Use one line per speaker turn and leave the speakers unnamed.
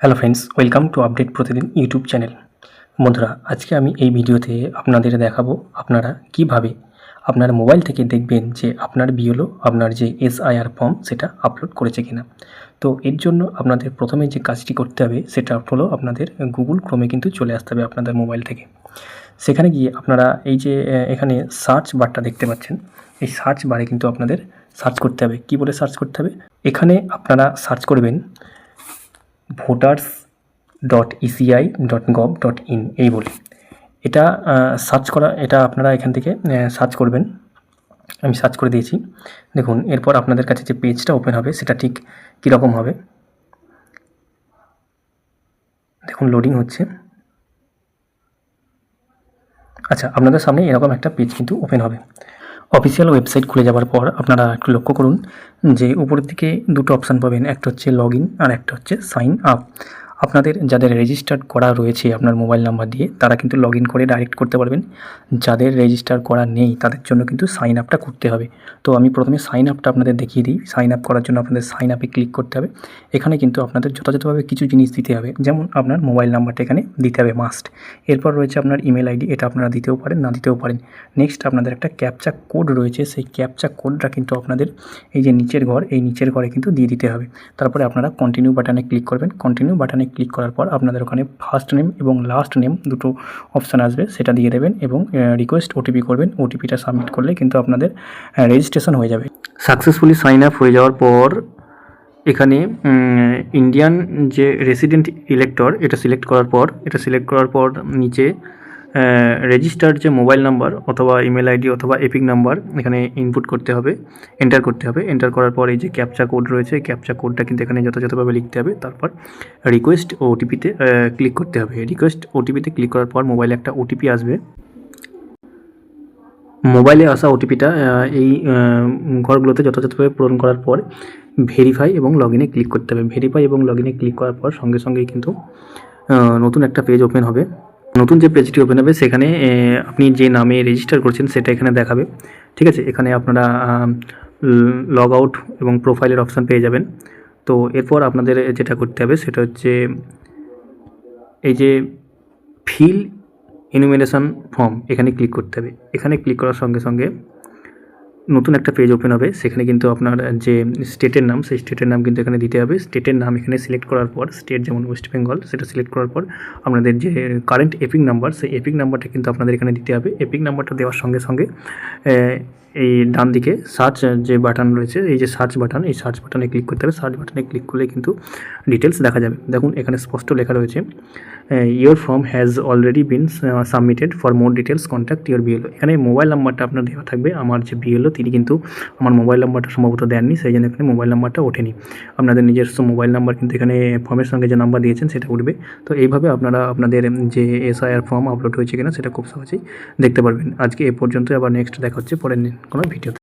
Hello friends, welcome to update প্রতিদিন YouTube channel. বন্ধুরা, আজকে আমি এই ভিডিওতে আপনাদের দেখাবো আপনারা কিভাবে আপনার মোবাইল থেকে দেখবেন যে আপনার বিএলও আপনার যে এসআইআর ফর্ম সেটা আপলোড করেছে কিনা। তো এর জন্য আপনাদের প্রথমে যে কাজটি করতে হবে সেটা হলো আপনাদের গুগল ক্রোমে কিন্তু চলে আসতে হবে আপনাদের মোবাইল থেকে। সেখানে গিয়ে আপনারা এই যে এখানে সার্চ বারটা দেখতে পাচ্ছেন, এই সার্চ বারে কিন্তু আপনাদের সার্চ করতে হবে। কী বলে সার্চ করতে হবে? এখানে আপনারা সার্চ করবেন voters.eci.gov.in এই বলে। এটা সার্চ করা, এটা আপনারা এখান থেকে সার্চ করবেন। আমি সার্চ করে দিয়েছি। দেখুন, এরপর আপনাদের কাছে যে পেজটা ওপেন হবে সেটা ঠিক কীরকম হবে দেখুন, লোডিং হচ্ছে। আচ্ছা, আপনাদের সামনে এরকম একটা পেজ কিন্তু ওপেন হবে। অফিসিয়াল ওয়েবসাইট খুলে যাওয়ার পর আপনারা একটু লক্ষ্য করুন যে উপরের দিকে দুটো অপশান পাবেন, একটা হচ্ছে লগ ইন আর একটা হচ্ছে সাইন আপ। আপনাদের যাদের রেজিস্টার্ড করা রয়েছে আপনার মোবাইল নাম্বার দিয়ে তারা কিন্তু লগ ইন করে ডাইরেক্ট করতে পারবেন। যাদের রেজিস্টার করা নেই তাদের জন্য কিন্তু সাইন আপটা করতে হবে। তো আমি প্রথমে সাইন আপটা আপনাদের দেখিয়ে দিই। সাইন আপ করার জন্য আপনাদের সাইন আপে ক্লিক করতে হবে। এখানে কিন্তু আপনাদের যথাযথভাবে কিছু জিনিস দিতে হবে, যেমন আপনার মোবাইল নাম্বারটা এখানে দিতে হবে মাস্ট। এরপর রয়েছে আপনার ইমেল আইডি, এটা আপনারা দিতেও পারেন না দিতেও পারেন। নেক্সট আপনাদের একটা ক্যাপচা কোড রয়েছে, সেই ক্যাপচা কোডটা কিন্তু আপনাদের এই যে নিচের ঘর, এই নিচের ঘরে কিন্তু দিয়ে দিতে হবে। তারপরে আপনারা কন্টিনিউ বাটনে ক্লিক করবেন। কন্টিনিউ বাটনে ক্লিক করার পর আপনাদের ওখানে ফার্স্ট নেম এবং লাস্ট নেম দুটো অপশান আসবে, সেটা দিয়ে দেবেন এবং রিকোয়েস্ট ওটিপি করবেন। ওটিপিটা সাবমিট করলে কিন্তু আপনাদের রেজিস্ট্রেশন হয়ে যাবে। সাকসেসফুলি সাইন আপ হয়ে যাওয়ার পর এখানে ইন্ডিয়ান যে রেসিডেন্ট ইলেক্টর এটা সিলেক্ট করার পর নিচে রেজিস্টার্ড যে মোবাইল নাম্বার অথবা ইমেল আইডি অথবা এপিক নাম্বার এখানে ইনপুট করতে হবে, এন্টার করতে হবে। এন্টার করার পর এই যে ক্যাপচা কোড রয়েছে, ক্যাপচা কোডটা কিন্তু এখানে যথাযথভাবে লিখতে হবে। তারপর রিকোয়েস্ট ওটিপিতে ক্লিক করতে হবে। রিকোয়েস্ট ওটিপিতে ক্লিক করার পর মোবাইলে একটা ওটিপি আসবে। মোবাইলে আসা ওটিপিটা এই ঘরগুলোতে যথাযথভাবে পূরণ করার পর ভেরিফাই এবং লগ ইনে ক্লিক করতে হবে। ভেরিফাই এবং লগ ইনে ক্লিক করার পর সঙ্গে সঙ্গেই কিন্তু নতুন একটা পেজ ওপেন হবে। নতুন যে পেজটি ওপেন হবে সেখানে আপনি যে নামে রেজিস্টার করছেন সেটা এখানে দেখাবে। ঠিক আছে, এখানে আপনারা লগ আউট এবং প্রোফাইলের অপশান পেয়ে যাবেন। তো এরপর আপনাদের যেটা করতে হবে সেটা হচ্ছে এই যে ফিল ইনুমিনেশন ফর্ম, এখানে ক্লিক করতে হবে। এখানে ক্লিক করার সঙ্গে সঙ্গে নতুন একটা পেজ ওপেন হবে। সেখানে কিন্তু আপনার যে স্টেটের নাম, সেই স্টেটের নাম কিন্তু এখানে দিতে হবে। স্টেটের নাম এখানে সিলেক্ট করার পর, স্টেট যেমন ওয়েস্ট বেঙ্গল সেটা সিলেক্ট করার পর আপনাদের যে কারেন্ট এপিক নাম্বার, সেই এপিক নাম্বারটা কিন্তু আপনাদের এখানে দিতে হবে। এপিক নাম্বারটা দেওয়ার সঙ্গে সঙ্গে এই ডান দিকে সার্চ যে বাটন রয়েছে, এই যে সার্চ বাটন, এই সার্চ বাটনে ক্লিক করতে হবে। সার্চ বাটনে ক্লিক করলে কিন্তু ডিটেলস দেখা যাবে। দেখুন, এখানে স্পষ্ট লেখা রয়েছে your form has already been submitted, for more details contact your BLO. এখানে মোবাইল নাম্বারটা আপনার দেওয়া থাকবে। আমার যে বিএলও তিনি কিন্তু আমার মোবাইল নাম্বারটা সম্ভবত দেননি, সেই জন্য এখানে মোবাইল নাম্বারটা ওঠেনি। আপনাদের নিজস্ব মোবাইল নাম্বার কিন্তু এখানে ফর্মের সঙ্গে যে নাম্বার দিয়েছেন সেটা উঠবে। তো এইভাবে আপনারা আপনাদের যে এসআইআর ফর্ম আপলোড হয়েছে কিনা সেটা খুব সহজেই দেখতে পারবেন। আজকে এ পর্যন্ত, আবার নেক্সট দেখা হচ্ছে পরের কোনো ভিডিওতে।